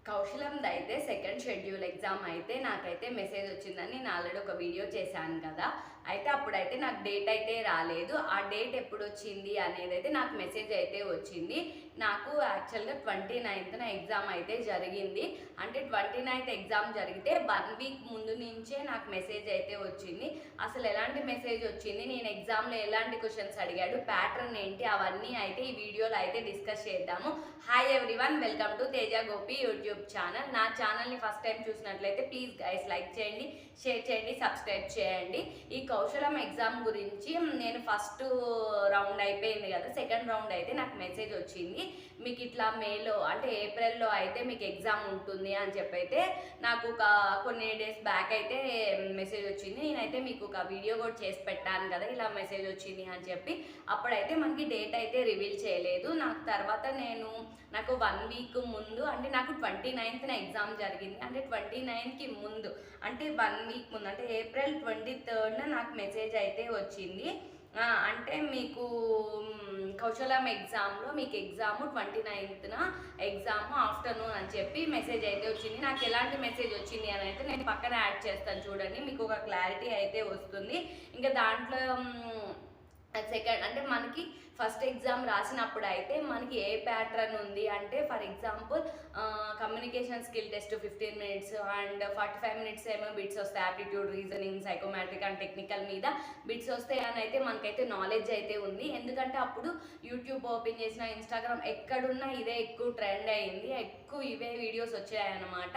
కౌశలంది అయితే second schedule exam అయితే నాకైతే మెసేజ్ వచ్చిందని నేను ఆల్రెడీ ఒక వీడియో చేశాను కదా. అయితే అప్పుడైతే నాకు డేట్ అయితే రాలేదు. ఆ డేట్ ఎప్పుడు వచ్చింది అనేది అయితే నాకు మెసేజ్ అయితే వచ్చింది. నాకు యాక్చువల్గా 29th ఎగ్జామ్ అయితే జరిగింది. అంటే 29th ఎగ్జామ్ జరిగితే 1 వీక్ ముందు నుంచే నాకు మెసేజ్ అయితే వచ్చింది. అసలు ఎలాంటి మెసేజ్ వచ్చింది, నేను ఎగ్జామ్లో ఎలాంటి క్వశ్చన్స్ అడిగాడు, ప్యాటర్న్ ఏంటి, అవన్నీ అయితే ఈ వీడియోలో అయితే డిస్కస్ చేద్దాము. Hi everyone, welcome to Teja Gopi YouTube channel. నా ఛానల్ని ఫస్ట్ టైం చూసినట్లయితే ప్లీజ్ గైస్ లైక్ చేయండి, షేర్ చేయండి, సబ్స్క్రైబ్ చేయండి. ఈ కౌశలం ఎగ్జామ్ గురించి నేను ఫస్ట్ రౌండ్ అయిపోయింది కదా, సెకండ్ రౌండ్ అయితే నాకు మెసేజ్ వచ్చింది. మీకు ఇట్లా మేలో అంటే ఏప్రిల్లో అయితే మీకు ఎగ్జామ్ ఉంటుంది అని చెప్పి అయితే నాకు ఒక కొన్ని డేస్ బ్యాక్ అయితే మెసేజ్ వచ్చింది. నేనైతే మీకు ఒక వీడియో కూడా చేసి పెట్టాను కదా, ఇలా మెసేజ్ వచ్చింది అని చెప్పి. అప్పుడైతే మనకి డేట్ అయితే రివీల్ చేయలేదు. నాకు తర్వాత నాకు 1 వీక్ ముందు అంటే నాకు 29th ఎగ్జామ్ జరిగింది. అంటే 29కి ముందు అంటే 1 వీక్ ముందు అంటే ఏప్రిల్ 23rd నాకు మెసేజ్ అయితే వచ్చింది. అంటే మీకు కౌశలం ఎగ్జామ్లో మీకు ఎగ్జామ్ 29th ఎగ్జామ్ ఆఫ్టర్నూన్ అని చెప్పి మెసేజ్ అయితే వచ్చింది. నాకు ఎలాంటి మెసేజ్ వచ్చింది అని అయితే నేను పక్కన యాడ్ చేస్తాను చూడండి, మీకు ఒక క్లారిటీ అయితే వస్తుంది. ఇంకా దాంట్లో సెకండ్ అంటే మనకి ఫస్ట్ ఎగ్జామ్ రాసినప్పుడు అయితే మనకి ఏ ప్యాటర్న్ ఉంది అంటే for example communication skill test 15 minutes and 45 minutes ఏమో బిట్స్ వస్తాయి. Aptitude, reasoning, psychometric and technical మీద బిట్స్ వస్తాయి అని అయితే మనకైతే నాలెడ్జ్ అయితే ఉంది. ఎందుకంటే అప్పుడు యూట్యూబ్ ఓపెన్ చేసిన, ఇన్స్టాగ్రామ్ ఎక్కడున్నా ఇదే ఎక్కువ ట్రెండ్ అయింది, ఎక్కువ ఇవే వీడియోస్ వచ్చాయన్నమాట.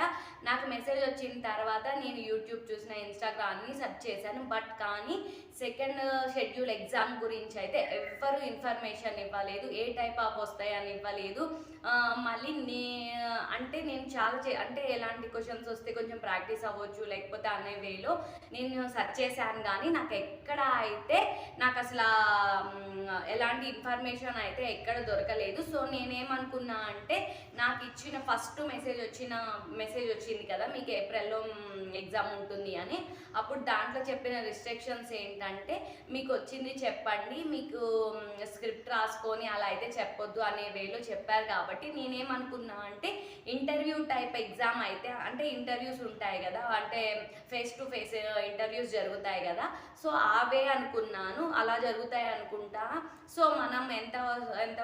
నాకు మెసేజ్ వచ్చిన తర్వాత నేను యూట్యూబ్ చూసిన, ఇన్స్టాగ్రామ్ని సెర్చ్ చేశాను. బట్ కానీ సెకండ్ షెడ్యూల్ ఎగ్జామ్ గురించి అయితే ఎవ్వరు ఇన్ఫర్మేషన్ ఇవ్వలేదు, ఏ టైప్ ఆఫ్ వస్తాయని ఇవ్వలేదు. మళ్ళీ అంటే నేను చాలా అంటే ఎలాంటి క్వశ్చన్స్ వస్తే కొంచెం ప్రాక్టీస్ అవ్వచ్చు లేకపోతే అనే వేలో నేను సెర్చ్ చేశాను. కానీ నాకు ఎక్కడ అయితే నాకు అసలు ఎలాంటి ఇన్ఫర్మేషన్ అయితే ఎక్కడ దొరకలేదు. సో నేనేమనుకున్నా అంటే నాకు ఇచ్చిన ఫస్ట్ మెసేజ్ వచ్చింది కదా మీకు ఏప్రిల్లో ఎగ్జామ్ ఉంటుంది అని. అప్పుడు దాంట్లో చెప్పిన రిస్ట్రిక్షన్స్ ఏంటంటే మీకు వచ్చింది చెప్పండి, మీకు స్క్రిప్ట్ రాసుకొని అలా అయితే చెప్పొద్దు అనే వేలో చెప్పారు. కాబట్టి నేనేమనుకున్నా అంటే ఇంటర్వ్యూ టైప్ ఎగ్జామ్ అయితే అంటే ఇంటర్వ్యూస్ ఉంటాయి కదా, అంటే ఫేస్ టు ఫేస్ ఇంటర్వ్యూస్ జరుగుతాయి కదా, సో అవే అనుకున్నాను, అలా జరుగుతాయి అనుకుంటా. సో మనం ఎంత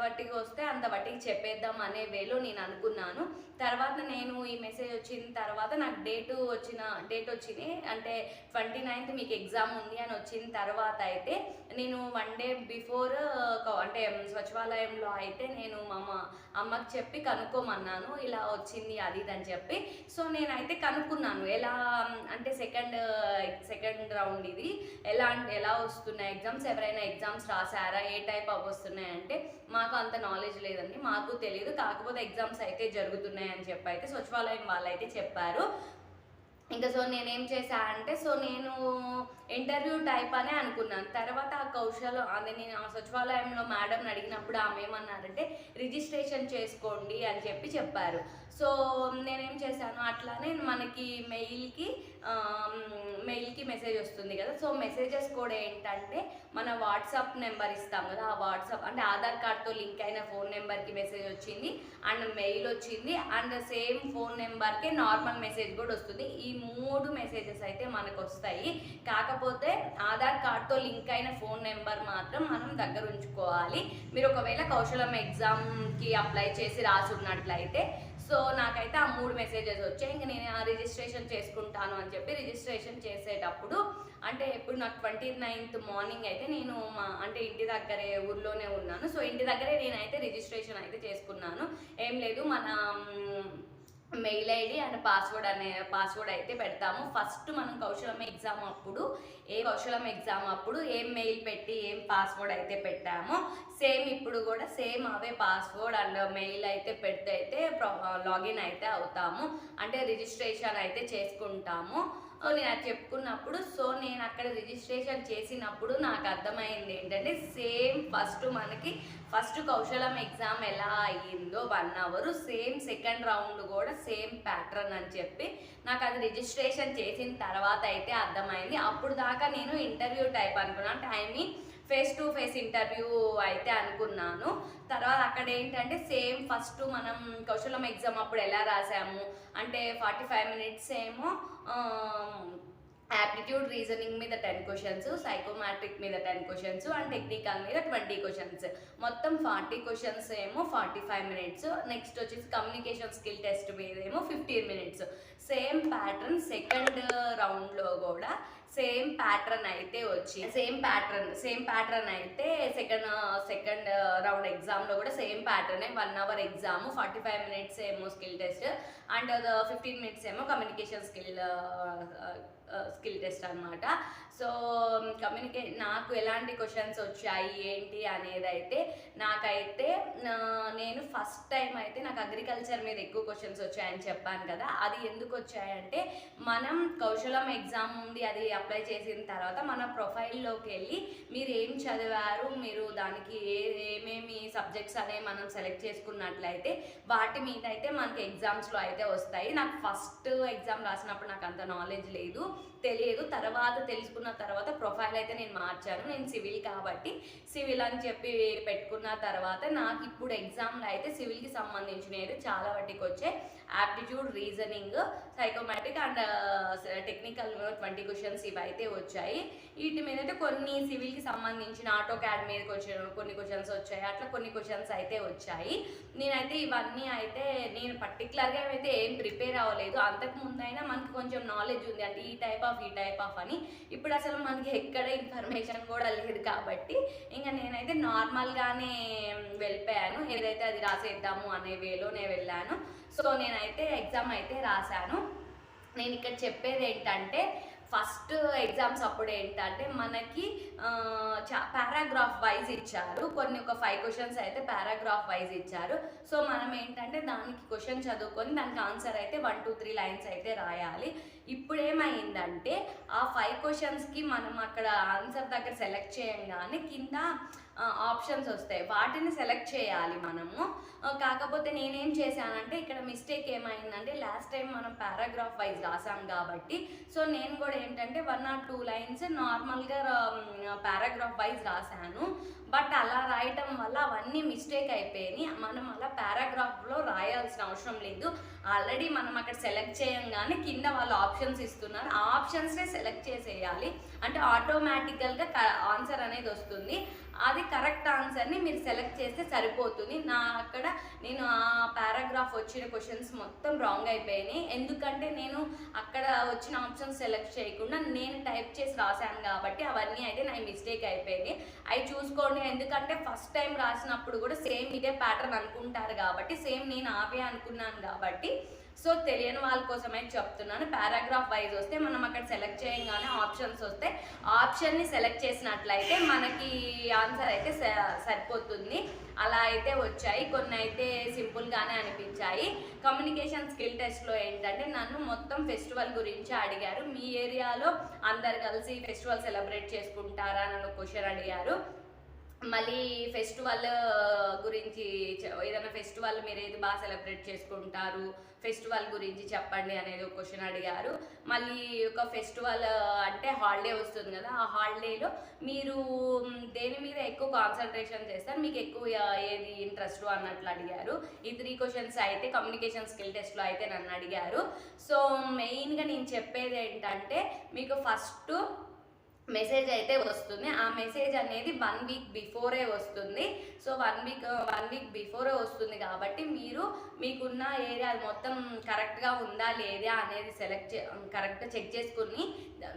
వట్టికి వస్తే అంత వట్టికి చెప్పేద్దాం అనే వేలో నేను అనుకున్నాను. తర్వాత నేను ఈ మెసేజ్ వచ్చిన తర్వాత నాకు డేట్ వచ్చింది అంటే 29th మీకు ఎగ్జామ్ ఉంది అని వచ్చిన తర్వాత అయితే నేను 1 day బిఫోర్ అంటే సచివాలయంలో అయితే నేను మా అమ్మకి చెప్పి కనుక్కోమన్నాను, ఇలా వచ్చింది అది ఇది అని చెప్పి. సో నేనైతే కనుక్కున్నాను ఎలా అంటే సెకండ్ రౌండ్ ఇది ఎలా వస్తున్నాయి ఎగ్జామ్స్, ఎవరైనా ఎగ్జామ్స్ రాసారా, ఏ టైప్ ఆఫ్ వస్తున్నాయి అంటే మాకు అంత నాలెడ్జ్ లేదండి, మాకు తెలియదు, కాకపోతే ఎగ్జామ్స్ అయితే జరుగుతున్నాయి అని చెప్పి అయితే సచివాలయం వాళ్ళైతే చెప్పారు. ఇంకా సో నేనేం చేశా అంటే నేను ఇంటర్వ్యూ టైప్ అనే అనుకున్నాను. తర్వాత ఆ కౌశలం అదే నేను ఆ సచివాలయంలో మేడంని అడిగినప్పుడు ఆమె ఏమన్నారంటే రిజిస్ట్రేషన్ చేసుకోండి అని చెప్పారు. సో నేనేం చేశాను, అట్లానే మనకి మెయిల్కి మెసేజ్ వస్తుంది కదా. సో మెసేజెస్ కూడా ఏంటంటే మన వాట్సాప్ నెంబర్ ఇస్తాం కదా, ఆ వాట్సాప్ అంటే ఆధార్ కార్డ్తో లింక్ అయిన ఫోన్ నెంబర్కి మెసేజ్ వచ్చింది అండ్ మెయిల్ వచ్చింది అండ్ సేమ్ ఫోన్ నెంబర్కే నార్మల్ మెసేజ్ కూడా వస్తుంది. ఈ 3 మెసేజెస్ అయితే మనకు వస్తాయి. కాకపోతే ఆధార్ కార్డ్తో లింక్ అయిన ఫోన్ నెంబర్ మాత్రం మనం దగ్గర ఉంచుకోవాలి. మీరు ఒకవేళ కౌశలం ఎగ్జామ్కి అప్లై చేసి రాసి ఉన్నట్లయితే. సో నాకైతే ఆ 3 మెసేజెస్ వచ్చాయి. ఇంక నేను రిజిస్ట్రేషన్ చేసుకుంటాను అని చెప్పి రిజిస్ట్రేషన్ చేసేటప్పుడు అంటే ఇప్పుడు నాకు 29th మార్నింగ్ అయితే నేను అంటే ఇంటి దగ్గరే ఊర్లోనే ఉన్నాను. సో ఇంటి దగ్గరే నేనైతే రిజిస్ట్రేషన్ అయితే చేసుకున్నాను. ఏం లేదు, మన మెయిల్ ఐడి అండ్ పాస్వర్డ్ అయితే పెడతాము. ఫస్ట్ మనం కౌశలం ఎగ్జామ్ అప్పుడు ఏం మెయిల్ పెట్టి ఏం పాస్వర్డ్ అయితే పెట్టామో సేమ్ ఇప్పుడు కూడా same away password and mail అయితే పెడితే అయితే లాగిన్ అయితే అవుతాము, అంటే రిజిస్ట్రేషన్ అయితే చేసుకుంటాము. సో నేను అది చెప్పుకున్నప్పుడు నేను అక్కడ రిజిస్ట్రేషన్ చేసినప్పుడు నాకు అర్థమైంది ఏంటంటే సేమ్ ఫస్ట్ కౌశలం ఎగ్జామ్ ఎలా అయ్యిందో 1 hour సేమ్ సెకండ్ రౌండ్ కూడా సేమ్ ప్యాటర్న్ అని చెప్పి నాకు అది రిజిస్ట్రేషన్ చేసిన తర్వాత అయితే అర్థమైంది. అప్పుడు దాకా నేను ఇంటర్వ్యూ టైప్ అనుకున్నాను, అంటే ఫేస్ టు ఫేస్ ఇంటర్వ్యూ అయితే అనుకున్నాను. తర్వాత అక్కడ ఏంటంటే సేమ్ ఫస్ట్ మనం కౌశలం ఎగ్జామ్ అప్పుడు ఎలా రాసాము అంటే 45 మినిట్స్ ఏమో యాప్టిట్యూడ్ రీజనింగ్ మీద 10 క్వశ్చన్స్, సైకోమాట్రిక్ మీద 10 క్వశ్చన్స్ అండ్ టెక్నికల్ మీద 20 క్వశ్చన్స్, మొత్తం 40 క్వశ్చన్స్ ఏమో 45 మినిట్స్. నెక్స్ట్ వచ్చేసి కమ్యూనికేషన్ స్కిల్ టెస్ట్ మీద ఏమో 15 మినిట్స్. సేమ్ ప్యాటర్న్ సెకండ్ రౌండ్లో కూడా సేమ్ ప్యాటర్న్ అయితే వచ్చి సేమ్ ప్యాటర్న్ అయితే సెకండ్ రౌండ్ ఎగ్జామ్లో కూడా సేమ్ ప్యాటర్నే. 1 అవర్ ఎగ్జామ్, 45 మినిట్స్ ఏమో స్కిల్ టెస్ట్ అండ్ 15 మినిట్స్ ఏమో కమ్యూనికేషన్ స్కిల్ టెస్ట్ అనమాట. సో నాకు ఎలాంటి క్వశ్చన్స్ వచ్చాయి ఏంటి అనేది అయితే నాకైతే నేను ఫస్ట్ టైం అయితే నాకు అగ్రికల్చర్ మీద ఎక్కువ క్వశ్చన్స్ వచ్చాయని చెప్పాను కదా. అది ఎందుకు వచ్చాయంటే మనం కౌశలం ఎగ్జామ్ ఉంది, అది అప్లై చేసిన తర్వాత మన ప్రొఫైల్లోకి వెళ్ళి మీరు ఏం చదివారు, మీరు దానికి ఏమేమి సబ్జెక్ట్స్ అనేవి మనం సెలెక్ట్ చేసుకున్నట్లయితే వాటి మీద అయితే మనకి ఎగ్జామ్స్లో అయితే వస్తాయి. నాకు ఫస్ట్ ఎగ్జామ్ రాసినప్పుడు నాకు అంత నాలెడ్జ్ తెలియదు. తర్వాత తెలుసుకున్న తర్వాత ప్రొఫైల్ అయితే నేను మార్చాను. నేను సివిల్ కాబట్టి సివిల్ అని చెప్పి పెట్టుకున్న తర్వాత నాకు ఇప్పుడు ఎగ్జామ్లో అయితే సివిల్కి సంబంధించినవి చాలా వాటికి వచ్చాయి. Aptitude, reasoning, psychometric and technical 20 questions ఇవి అయితే వచ్చాయి. వీటి మీద అయితే కొన్ని సివిల్కి సంబంధించిన ఆటో క్యాడ్ మీద కొన్ని క్వశ్చన్స్ వచ్చాయి. అట్లా కొన్ని క్వశ్చన్స్ అయితే వచ్చాయి. నేనైతే ఇవన్నీ అయితే నేను పర్టికులర్గా అయితే ఏం ప్రిపేర్ అవ్వలేదు. అంతకు ముందైనా మనకి కొంచెం నాలెడ్జ్ ఉంది అంటే ఈ టైప్ ఆఫ్ అని. ఇప్పుడు అసలు మనకి ఎక్కడ ఇన్ఫర్మేషన్ కూడా లేదు కాబట్టి ఇంకా నేనైతే నార్మల్గానే వెళ్ళిపోయాను. ఏదైతే అది రాసేద్దాము అనే వేలో నేను వెళ్ళాను. సో నేనైతే ఎగ్జామ్ అయితే రాశాను. నేను ఇక్కడ చెప్పేది ఏంటంటే ఫస్ట్ ఎగ్జామ్స్ అప్పుడు ఏంటంటే మనకి పారాగ్రాఫ్ వైజ్ ఇచ్చారు. ఒక 5 క్వశ్చన్స్ అయితే పారాగ్రాఫ్ వైజ్ ఇచ్చారు. సో మనం ఏంటంటే దానికి క్వశ్చన్ చదువుకొని దానికి ఆన్సర్ అయితే 1, 2, 3 లైన్స్ అయితే రాయాలి. ఇప్పుడు ఏమైందంటే ఆ 5 క్వశ్చన్స్కి మనం అక్కడ ఆన్సర్ దగ్గర సెలెక్ట్ చేయంగానే కింద ఆప్షన్స్ వస్తాయి, వాటిని సెలెక్ట్ చేయాలి మనము. కాకపోతే నేనేం చేశానంటే ఇక్కడ మిస్టేక్ ఏమైందంటే లాస్ట్ టైం మనం పారాగ్రాఫ్ వైజ్ రాసాం కాబట్టి సో నేను కూడా ఏంటంటే 1 or 2 లైన్స్ నార్మల్గా పారాగ్రాఫ్ వైజ్ రాశాను. బట్ అలా రాయటం వల్ల అవన్నీ మిస్టేక్ అయిపోయినాయి. మనం అలా పారాగ్రాఫ్లో రాయాల్సిన అవసరం లేదు. ఆల్రెడీ మనం అక్కడ సెలెక్ట్ చేయంగానే కింద వాళ్ళు ఆప్షన్స్ ఇస్తున్నారు, ఆ ఆప్షన్స్నే సెలెక్ట్ చేసేయాలి. అంటే ఆటోమేటికల్గా ఆన్సర్ అనేది వస్తుంది. అది కరెక్ట్ ఆన్సర్ని మీరు సెలెక్ట్ చేస్తే సరిపోతుంది. నేను ఆ పారాగ్రాఫ్ వచ్చిన క్వశ్చన్స్ మొత్తం రాంగ్ అయిపోయినాయి. ఎందుకంటే నేను అక్కడ వచ్చిన ఆప్షన్స్ సెలెక్ట్ చేయకుండా నేను టైప్ చేసి రాశాను కాబట్టి అవన్నీ అయితే నా మిస్టేక్ అయిపోయినాయి. అవి చూసుకోండి. ఎందుకంటే ఫస్ట్ టైం రాసినప్పుడు కూడా సేమ్ ఇదే ప్యాటర్న్ అనుకుంటారు కాబట్టి సేమ్ నేను అవే అనుకున్నాను కాబట్టి సో తెలియని వాళ్ళ కోసమే చెప్తున్నాను. పారాగ్రాఫ్ వైజ్ వస్తే మనం అక్కడ సెలెక్ట్ చేయగానే ఆప్షన్స్ వస్తే ఆప్షన్ని సెలెక్ట్ చేసినట్లయితే మనకి ఆన్సర్ అయితే సరిపోతుంది. అలా అయితే వచ్చాయి. కొన్ని అయితే సింపుల్గానే అనిపించాయి. కమ్యూనికేషన్ స్కిల్ టెస్ట్లో ఏంటంటే నన్ను మొత్తం ఫెస్టివల్ గురించి అడిగారు. మీ ఏరియాలో అందరు కలిసి ఫెస్టివల్ సెలబ్రేట్ చేసుకుంటారా అని క్వశ్చన్ అడిగారు. మళ్ళీ ఫెస్టివల్ గురించి ఏదైనా ఫెస్టివల్ మీరు ఏది బాగా సెలబ్రేట్ చేసుకుంటారు, ఫెస్టివల్ గురించి చెప్పండి అనేది ఒక క్వశ్చన్ అడిగారు. మళ్ళీ ఒక ఫెస్టివల్ అంటే హాలిడే వస్తుంది కదా, ఆ హాలిడేలో మీరు దేని మీద ఎక్కువ కాన్సన్ట్రేషన్ చేస్తారు, మీకు ఎక్కువ ఏది ఇంట్రెస్ట్ అన్నట్లు అడిగారు. ఈ 3 క్వశ్చన్స్ అయితే కమ్యూనికేషన్ స్కిల్ టెస్ట్లో అయితే నన్ను అడిగారు. సో మెయిన్గా నేను చెప్పేది ఏంటంటే మీకు ఫస్ట్ మెసేజ్ అయితే వస్తుంది. ఆ మెసేజ్ అనేది 1 వీక్ బిఫోరే వస్తుంది. సో 1 వీక్ బిఫోరే వస్తుంది కాబట్టి మీరు మీకున్న ఏరియా మొత్తం కరెక్ట్గా ఉందా లేదా అనేది కరెక్ట్గా చెక్ చేసుకుని,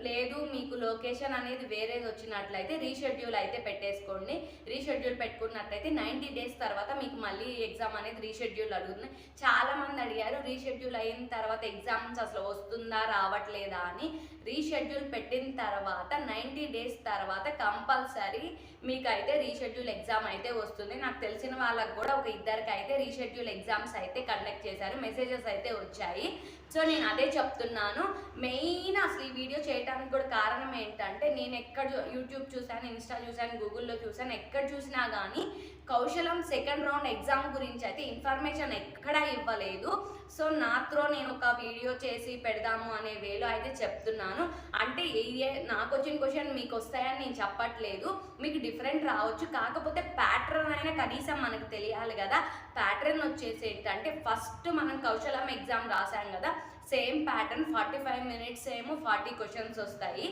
లేదు మీకు లొకేషన్ అనేది వేరేది వచ్చినట్లయితే రీషెడ్యూల్ అయితే పెట్టేసుకోండి. రీషెడ్యూల్ పెట్టుకున్నట్లయితే 90 డేస్ తర్వాత మీకు మళ్ళీ ఎగ్జామ్ అనేది రీషెడ్యూల్ అడుగుతుంది. చాలామంది అడిగారు రీషెడ్యూల్ అయిన తర్వాత ఎగ్జామ్స్ అసలు వస్తుందా రావట్లేదా అని. రీషెడ్యూల్ పెట్టిన తర్వాత 90 డేస్ తర్వాత కంపల్సరీ మీకు అయితే రీషెడ్యూల్ ఎగ్జామ్ అయితే వస్తుంది. నాకు తెలిసిన వాళ్ళకు కూడా ఒక 2కి అయితే రీషెడ్యూల్ ఎగ్జామ్స్ అయితే కండక్ట్ చేశారు, మెసేజెస్ అయితే వచ్చాయి. సో నేను అదే చెప్తున్నాను. మెయిన్ అసలు ఈ వీడియో చేయడానికి కూడా కారణం ఏంటంటే నేను ఎక్కడ యూట్యూబ్ చూసాను, ఇన్స్టా చూసాను, గూగుల్లో చూసాను, ఎక్కడ చూసినా కానీ కౌశలం సెకండ్ రౌండ్ ఎగ్జామ్ గురించి అయితే ఇన్ఫర్మేషన్ ఎక్కడా ఇవ్వలేదు. సో నా త్రో నేను ఒక వీడియో చేసి పెడదాము అనే వేలో అయితే చెప్తున్నాను. అంటే నాకు వచ్చిన క్వశ్చన్ మీకు వస్తాయని నేను చెప్పట్లేదు, మీకు డిఫరెంట్ రావచ్చు, కాకపోతే ప్యాటర్న్ అయినా కనీసం మనకు తెలియాలి కదా. ప్యాటర్న్ వచ్చేసి ఏంటంటే ఫస్ట్ మనం కౌశలం ఎగ్జామ్ రాసాం కదా, సేమ్ ప్యాటర్న్ 45 minutes ఏమో 40 క్వశ్చన్స్ వస్తాయి.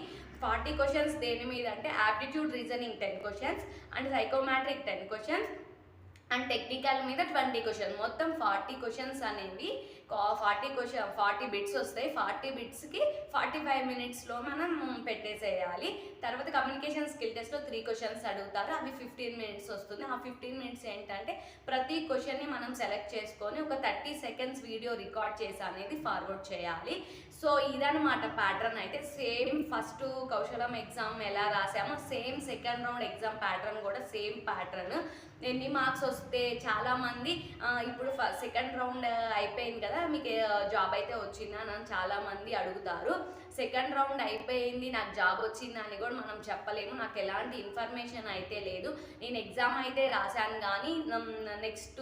40 క్వశ్చన్స్ దేని మీద అంటే aptitude reasoning 10 questions and psychometric 10 questions and technical మీద 20 క్వశ్చన్, మొత్తం 40 క్వశ్చన్స్ అనేవి 40 బిట్స్ వస్తాయి. 40 బిట్స్కి 45 minutesలో మనం పెట్టేసేయాలి. తర్వాత కమ్యూనికేషన్ స్కిల్ టెస్ట్లో 3 క్వశ్చన్స్ అడుగుతారు, అవి 15 minutes వస్తుంది. ఆ 15 minutes ఏంటంటే ప్రతి క్వశ్చన్ని మనం సెలెక్ట్ చేసుకొని ఒక 30 seconds వీడియో రికార్డ్ చేసి అనేది ఫార్వర్డ్ చేయాలి. సో ఇదన్నమాట ప్యాటర్న్. అయితే సేమ్ ఫస్ట్ కౌశలం ఎగ్జామ్ ఎలా రాసామో same second round exam pattern కూడా సేమ్ ప్యాటర్న్. ఎన్ని మార్క్స్ వస్తే చాలామంది ఇప్పుడు సెకండ్ రౌండ్ అయిపోయింది కదా, మీకు జాబ్ అయితే వచ్చిందా అని చాలామంది అడుగుతారు. సెకండ్ రౌండ్ అయిపోయింది నాకు జాబ్ వచ్చిందా అని కూడా మనం చెప్పలేము, నాకు ఎలాంటి ఇన్ఫర్మేషన్ అయితే లేదు. నేను ఎగ్జామ్ అయితే రాశాను కానీ నెక్స్ట్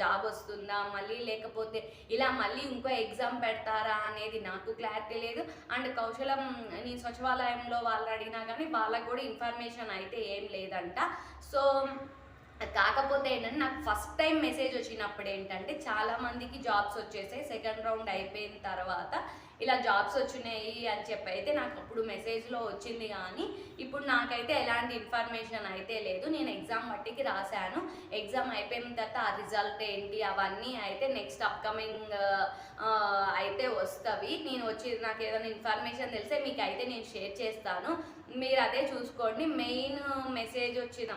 జాబ్ వస్తుందా మళ్ళీ, లేకపోతే ఇలా మళ్ళీ ఇంకో ఎగ్జామ్ పెడతారా అనేది నాకు క్లారిటీ లేదు. అండ్ కౌశలం నేను సచివాలయంలో వాళ్ళు అడిగినా కానీ వాళ్ళకు కూడా ఇన్ఫర్మేషన్ అయితే ఏం లేదంట. సో కాకపోతే ఏంటంటే నాకు ఫస్ట్ టైం మెసేజ్ వచ్చినప్పుడు ఏంటంటే చాలామందికి జాబ్స్ వచ్చేసాయి, సెకండ్ రౌండ్ అయిపోయిన తర్వాత ఇలా జాబ్స్ వచ్చినాయి అని చెప్పి అయితే నాకు అప్పుడు మెసేజ్లో వచ్చింది. కానీ ఇప్పుడు నాకైతే ఎలాంటి ఇన్ఫర్మేషన్ అయితే లేదు. నేను ఎగ్జామ్ మట్టికి రాశాను, ఎగ్జామ్ అయిపోయిన తర్వాత ఆ రిజల్ట్ ఏంటి అవన్నీ అయితే నెక్స్ట్ అప్కమింగ్ అయితే వస్తవి. నాకు ఏదైనా ఇన్ఫర్మేషన్ తెలిస్తే మీకు అయితే నేను షేర్ చేస్తాను, మీరు అదే చూసుకోండి. మెయిన్ మెసేజ్ వచ్చిన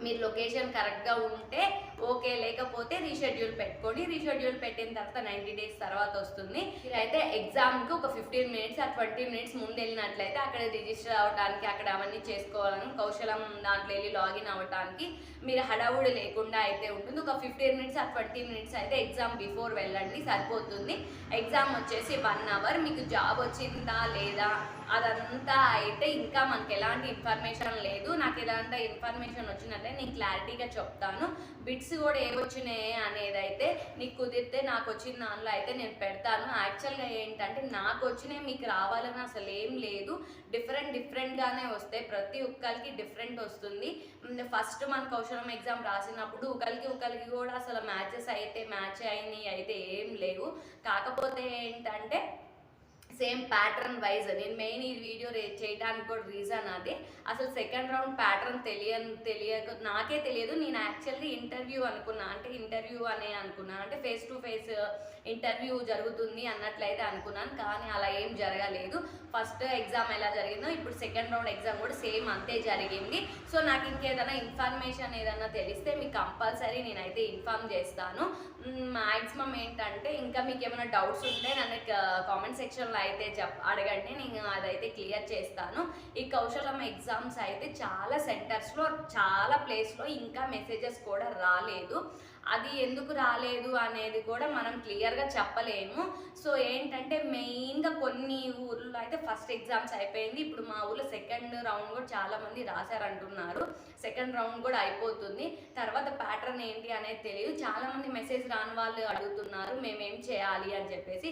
మీరు లొకేషన్ కరెక్ట్గా ఉంటే ఓకే, లేకపోతే రీషెడ్యూల్ పెట్టుకోండి. రీషెడ్యూల్ పెట్టిన తర్వాత 90 days తర్వాత వస్తుంది. అయితే ఎగ్జామ్కి ఒక 15 minutes ఆ 20 minutes ముందు వెళ్ళినట్లయితే అక్కడ రిజిస్టర్ అవ్వడానికి అక్కడ అవన్నీ చేసుకోవాలని కౌశలం దాంట్లో వెళ్ళి లాగిన్ అవ్వడానికి మీరు హడావుడి లేకుండా అయితే ఉంటుంది. ఒక 15 minutes ఆ 20 minutes అయితే ఎగ్జామ్ బిఫోర్ వెళ్ళండి సరిపోతుంది. ఎగ్జామ్ వచ్చేసి 1 hour. మీకు జాబ్ వచ్చిందా లేదా అదంతా అయితే ఇంకా మనకి ఎలాంటి ఇన్ఫర్మేషన్ లేదు. నాకు ఎలాంటి ఇన్ఫర్మేషన్ వచ్చినట్లయితే నేను క్లారిటీగా చెప్తాను. బిట్స్ కూడా ఏవొచ్చినాయి అనేది అయితే నీకు కుదిరితే నాకు వచ్చిన దానిలో అయితే నేను పెడతాను. యాక్చువల్గా ఏంటంటే నాకు వచ్చినాయి మీకు రావాలని అసలు ఏం లేదు, డిఫరెంట్గానే వస్తాయి, ప్రతి ఒక్కరికి డిఫరెంట్ వస్తుంది. ఫస్ట్ మన కౌశలం ఎగ్జామ్ రాసినప్పుడు ఒకరికి కూడా అసలు మ్యాచ్ అయినాయి అయితే ఏం లేవు. కాకపోతే ఏంటంటే సేమ్ ప్యాటర్న్ వైజ్ నేను మెయిన్ ఈ వీడియో చేయడానికి కూడా రీజన్ అదే. అసలు సెకండ్ రౌండ్ ప్యాటర్న్ తెలియక నాకే తెలియదు. నేను యాక్చువల్లీ ఇంటర్వ్యూ అనుకున్నా, అంటే ఫేస్ టు ఫేస్ ఇంటర్వ్యూ జరుగుతుంది అన్నట్లయితే అనుకున్నాను, కానీ అలా ఏం జరగలేదు. ఫస్ట్ ఎగ్జామ్ ఎలా జరిగిందో ఇప్పుడు సెకండ్ రౌండ్ ఎగ్జామ్ కూడా సేమ్ అంతే జరిగింది. సో నాకు ఇంకేదైనా ఇన్ఫర్మేషన్ ఏదైనా తెలిస్తే మీకు కంపల్సరీ నేనైతే ఇన్ఫార్మ్ చేస్తాను. మ్యాక్సిమం ఏంటంటే ఇంకా మీకు ఏమైనా డౌట్స్ ఉంటే నన్ను కామెంట్ సెక్షన్లో అయితే అడగండి, నేను అదైతే క్లియర్ చేస్తాను. ఈ కౌశలం ఎగ్జామ్స్ అయితే చాలా సెంటర్స్లో చాలా ప్లేస్లో ఇంకా మెసేజెస్ కూడా రాలేదు. అది ఎందుకు రాలేదు అనేది కూడా మనం క్లియర్గా చెప్పలేము. సో ఏంటంటే మెయిన్గా కొన్ని ఊర్లో అయితే ఫస్ట్ ఎగ్జామ్స్ అయిపోయింది, ఇప్పుడు మా ఊర్లో సెకండ్ రౌండ్ కూడా చాలామంది రాశారంటున్నారు. సెకండ్ రౌండ్ కూడా అయిపోతుంది, తర్వాత ప్యాటర్న్ ఏంటి అనేది తెలియదు. చాలామంది మెసేజ్ రాని వాళ్ళు అడుగుతున్నారు మేమేం చేయాలి అని చెప్పేసి.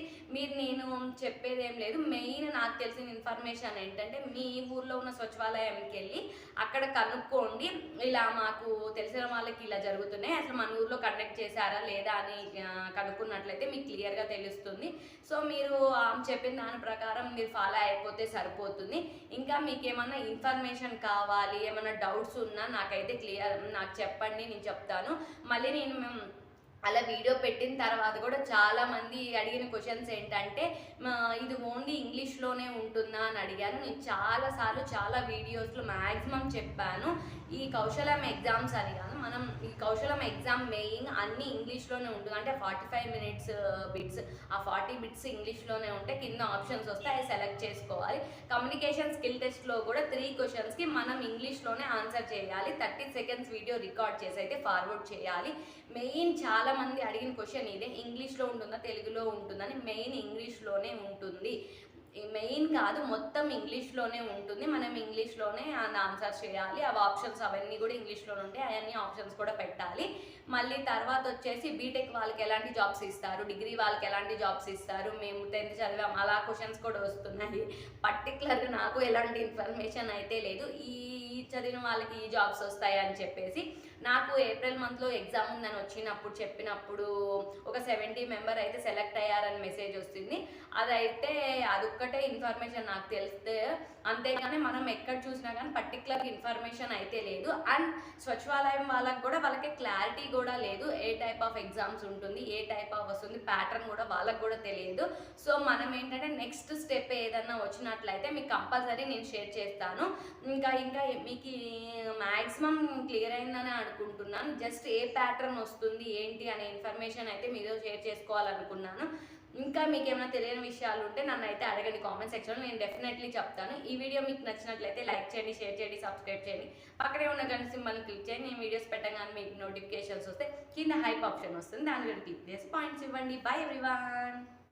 నేను చెప్పేది ఏం లేదు, మెయిన్ నాకు తెలిసిన ఇన్ఫర్మేషన్ ఏంటంటే మీ ఊర్లో ఉన్న సచివాలయంకి వెళ్ళి అక్కడ కనుక్కోండి, ఇలా మాకు తెలిసిన వాళ్ళకి ఇలా జరుగుతున్నాయి, అసలు మన ఊర్లో కండక్ట్ చేశారా లేదా అని కనుక్కున్నట్లయితే మీకు క్లియర్గా తెలుస్తుంది. సో మీరు చెప్పిన దాని ప్రకారం మీరు ఫాలో అయిపోతే సరిపోతుంది. ఇంకా మీకు ఏమైనా ఇన్ఫర్మేషన్ కావాలి, ఏమైనా డౌట్స్ ఉన్నా నాకైతే నాకు చెప్పండి, నేను చెప్తాను. మళ్ళీ నేను అలా వీడియో పెట్టిన తర్వాత కూడా చాలామంది అడిగిన క్వశ్చన్స్ ఏంటంటే ఇది ఓన్లీ ఇంగ్లీష్లోనే ఉంటుందా అని అడిగాను. నేను చాలాసార్లు చాలా వీడియోస్లో మ్యాక్సిమం చెప్పాను ఈ కౌశలం ఎగ్జామ్స్ అని కాదు, మనం ఈ కౌశలం ఎగ్జామ్ మెయిన్ అన్ని ఇంగ్లీష్లోనే ఉంటుంది. అంటే 45 minutes బిట్స్, ఆ 40 bits ఇంగ్లీష్లోనే ఉంటే కింద ఆప్షన్స్ వస్తే అవి సెలెక్ట్ చేసుకోవాలి. కమ్యూనికేషన్ స్కిల్ టెస్ట్లో కూడా 3 questions మనం ఇంగ్లీష్లోనే ఆన్సర్ చేయాలి. 30 seconds వీడియో రికార్డ్ చేసి అయితే ఫార్వర్డ్ చేయాలి. మెయిన్ చాలామంది అడిగిన క్వశ్చన్ ఇదే, ఇంగ్లీష్లో ఉంటుందా తెలుగులో ఉంటుందని. మెయిన్ ఇంగ్లీష్లోనే ఉంటుంది. మెయిన్ కాదు, మొత్తం ఇంగ్లీష్లోనే ఉంటుంది. మనం ఇంగ్లీష్లోనే ఆన్సర్ చేయాలి. అవి ఆప్షన్స్ అవన్నీ కూడా ఇంగ్లీష్లోనే ఉంటాయి. అవన్నీ ఆప్షన్స్ కూడా పెట్టాలి. మళ్ళీ తర్వాత వచ్చేసి బీటెక్ వాళ్ళకి ఎలాంటి జాబ్స్ ఇస్తారు, డిగ్రీ వాళ్ళకి ఎలాంటి జాబ్స్ ఇస్తారు, మేము 10th చదివాం అలా క్వశ్చన్స్ కూడా వస్తున్నాయి. పర్టికులర్గా నాకు ఎలాంటి ఇన్ఫర్మేషన్ అయితే లేదు ఈ చదివిన వాళ్ళకి ఈ జాబ్స్ వస్తాయి అని చెప్పేసి. నాకు ఏప్రిల్ మంత్లో ఎగ్జామ్ ఉందని వచ్చినప్పుడు చెప్పినప్పుడు ఒక 70 మెంబర్ అయితే సెలెక్ట్ అయ్యారని మెసేజ్ వస్తుంది. అదైతే అదొక్కటే ఇన్ఫర్మేషన్ నాకు తెలిస్తే, అంతేగాని మనం ఎక్కడ చూసినా కానీ పర్టికులర్ ఇన్ఫర్మేషన్ అయితే లేదు. అండ్ సచివాలయం వాళ్ళకి కూడా వాళ్ళకి క్లారిటీ కూడా లేదు, ఏ టైప్ ఆఫ్ ఎగ్జామ్స్ ఉంటుంది, ఏ టైప్ ఆఫ్ వస్తుంది, ప్యాటర్న్ కూడా వాళ్ళకి కూడా తెలియదు. సో మనం ఏంటంటే నెక్స్ట్ స్టెప్ ఏదన్నా వచ్చినట్లయితే మీకు కంపల్సరీ నేను షేర్ చేస్తాను. ఇంకా మీకు మ్యాక్సిమం క్లియర్ అయిందని అనుకుంటున్నాను. జస్ట్ ఏ ప్యాటర్న్ వస్తుంది ఏంటి అనే ఇన్ఫర్మేషన్ అయితే మీతో షేర్ చేసుకోవాలనుకున్నాను. ఇంకా మీకు ఏమైనా తెలియని విషయాలు ఉంటే నన్ను అయితే అడగండి కామెంట్ సెక్షన్లో, నేను డెఫినెట్లీ చెప్తాను. ఈ వీడియో మీకు నచ్చినట్లయితే లైక్ చేయండి, షేర్ చేయండి, సబ్స్క్రైబ్ చేయండి. పక్కనే ఉన్న గంట సింబల్ని క్లిక్ చేయండి. నేను వీడియోస్ పెట్టగానే మీకు నోటిఫికేషన్స్ వస్తే కింద హైప్ ఆప్షన్ వస్తుంది, దాని మీద క్లిక్ చేసి పాయింట్స్ ఇవ్వండి. By everyone.